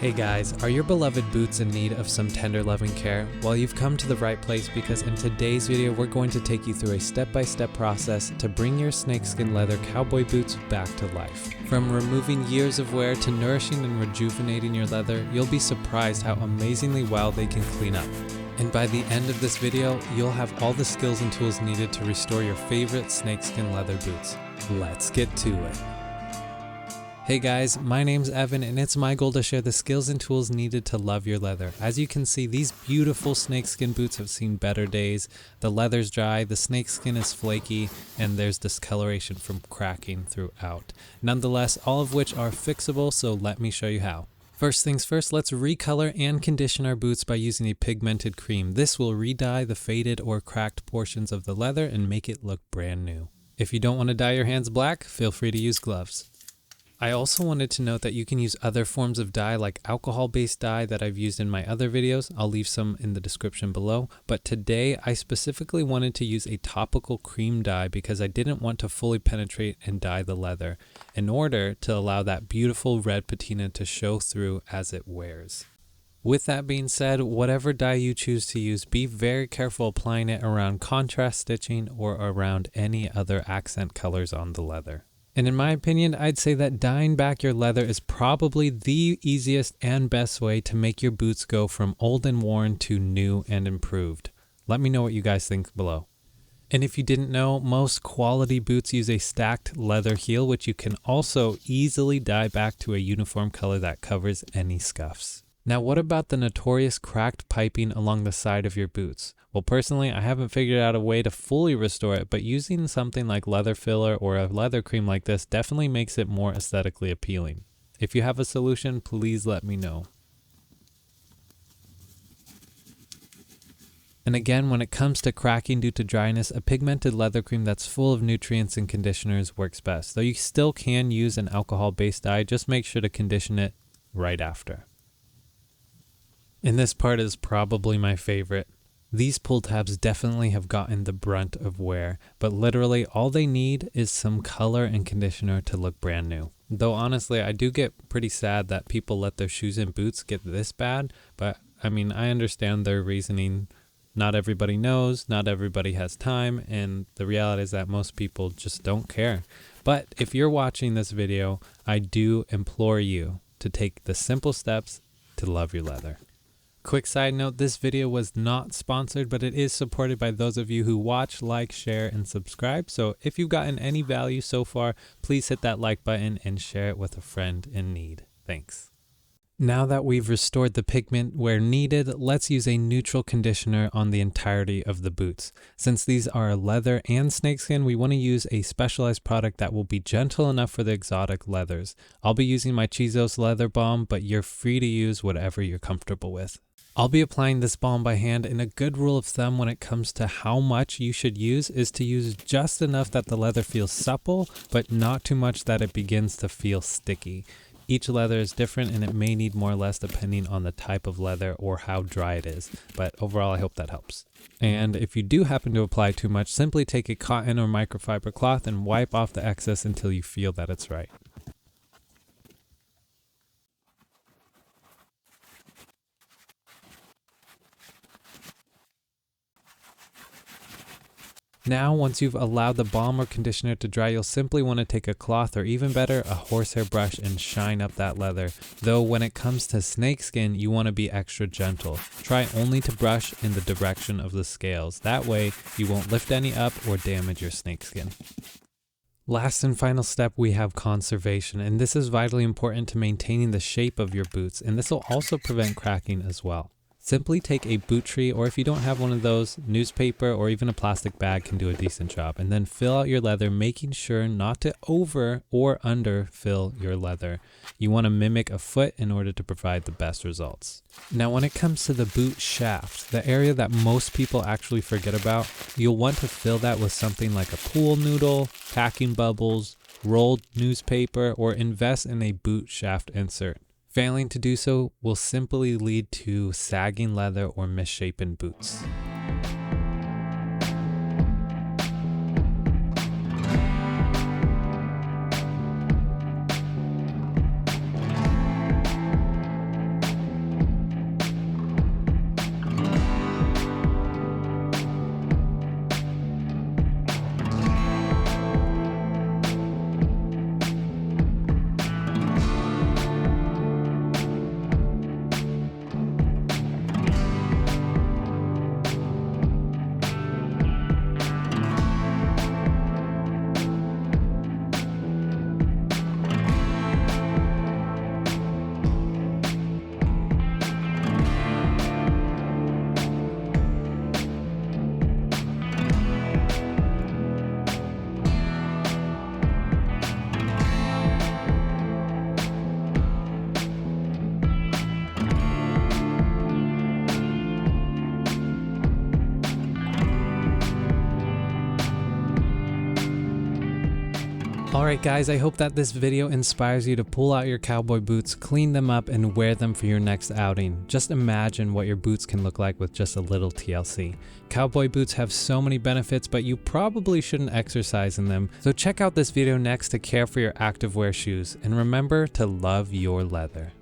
Hey guys, are your beloved boots in need of some tender loving care? Well, you've come to the right place because in today's video we're going to take you through a step-by-step process to bring your snakeskin leather cowboy boots back to life. From removing years of wear to nourishing and rejuvenating your leather, you'll be surprised how amazingly well they can clean up. And by the end of this video, you'll have all the skills and tools needed to restore your favorite snakeskin leather boots. Let's get to it. Hey guys, my name's Evan and it's my goal to share the skills and tools needed to love your leather. As you can see, these beautiful snakeskin boots have seen better days. The leather's dry, the snakeskin is flaky, and there's discoloration from cracking throughout. Nonetheless, all of which are fixable, so let me show you how. First things first, let's recolor and condition our boots by using a pigmented cream. This will re-dye the faded or cracked portions of the leather and make it look brand new. If you don't want to dye your hands black, feel free to use gloves. I also wanted to note that you can use other forms of dye like alcohol-based dye that I've used in my other videos. I'll leave some in the description below, but today I specifically wanted to use a topical cream dye because I didn't want to fully penetrate and dye the leather in order to allow that beautiful red patina to show through as it wears. With that being said, whatever dye you choose to use, be very careful applying it around contrast stitching or around any other accent colors on the leather. And in my opinion, I'd say that dyeing back your leather is probably the easiest and best way to make your boots go from old and worn to new and improved. Let me know what you guys think below. And if you didn't know, most quality boots use a stacked leather heel, which you can also easily dye back to a uniform color that covers any scuffs. Now, what about the notorious cracked piping along the side of your boots? Well, personally, I haven't figured out a way to fully restore it, but using something like leather filler or a leather cream like this definitely makes it more aesthetically appealing. If you have a solution, please let me know. And again, when it comes to cracking due to dryness, a pigmented leather cream that's full of nutrients and conditioners works best. Though you still can use an alcohol-based dye, just make sure to condition it right after. And this part is probably my favorite. These pull tabs definitely have gotten the brunt of wear, but literally all they need is some color and conditioner to look brand new. Though honestly, I do get pretty sad that people let their shoes and boots get this bad, but I mean, I understand their reasoning. Not everybody knows, not everybody has time, and the reality is that most people just don't care. But if you're watching this video, I do implore you to take the simple steps to love your leather. Quick side note, this video was not sponsored, but it is supported by those of you who watch, like, share, and subscribe. So if you've gotten any value so far, please hit that like button and share it with a friend in need. Thanks. Now that we've restored the pigment where needed, let's use a neutral conditioner on the entirety of the boots. Since these are leather and snakeskin, we want to use a specialized product that will be gentle enough for the exotic leathers. I'll be using my Chizos leather balm, but you're free to use whatever you're comfortable with. I'll be applying this balm by hand, and a good rule of thumb when it comes to how much you should use is to use just enough that the leather feels supple, but not too much that it begins to feel sticky. Each leather is different and it may need more or less depending on the type of leather or how dry it is, but overall I hope that helps. And if you do happen to apply too much, simply take a cotton or microfiber cloth and wipe off the excess until you feel that it's right. Now, once you've allowed the balm or conditioner to dry, you'll simply want to take a cloth or even better, a horsehair brush and shine up that leather. Though when it comes to snakeskin, you want to be extra gentle. Try only to brush in the direction of the scales. That way, you won't lift any up or damage your snakeskin. Last and final step, we have conservation, and this is vitally important to maintaining the shape of your boots, and this will also prevent cracking as well. Simply take a boot tree, or if you don't have one of those, newspaper or even a plastic bag can do a decent job, and then fill out your leather, making sure not to over or under fill your leather. You want to mimic a foot in order to provide the best results. Now when it comes to the boot shaft, the area that most people actually forget about, you'll want to fill that with something like a pool noodle, packing bubbles, rolled newspaper, or invest in a boot shaft insert. Failing to do so will simply lead to sagging leather or misshapen boots. Alright guys, I hope that this video inspires you to pull out your cowboy boots, clean them up, and wear them for your next outing. Just imagine what your boots can look like with just a little TLC. Cowboy boots have so many benefits, but you probably shouldn't exercise in them. So check out this video next to care for your activewear shoes, and remember to love your leather.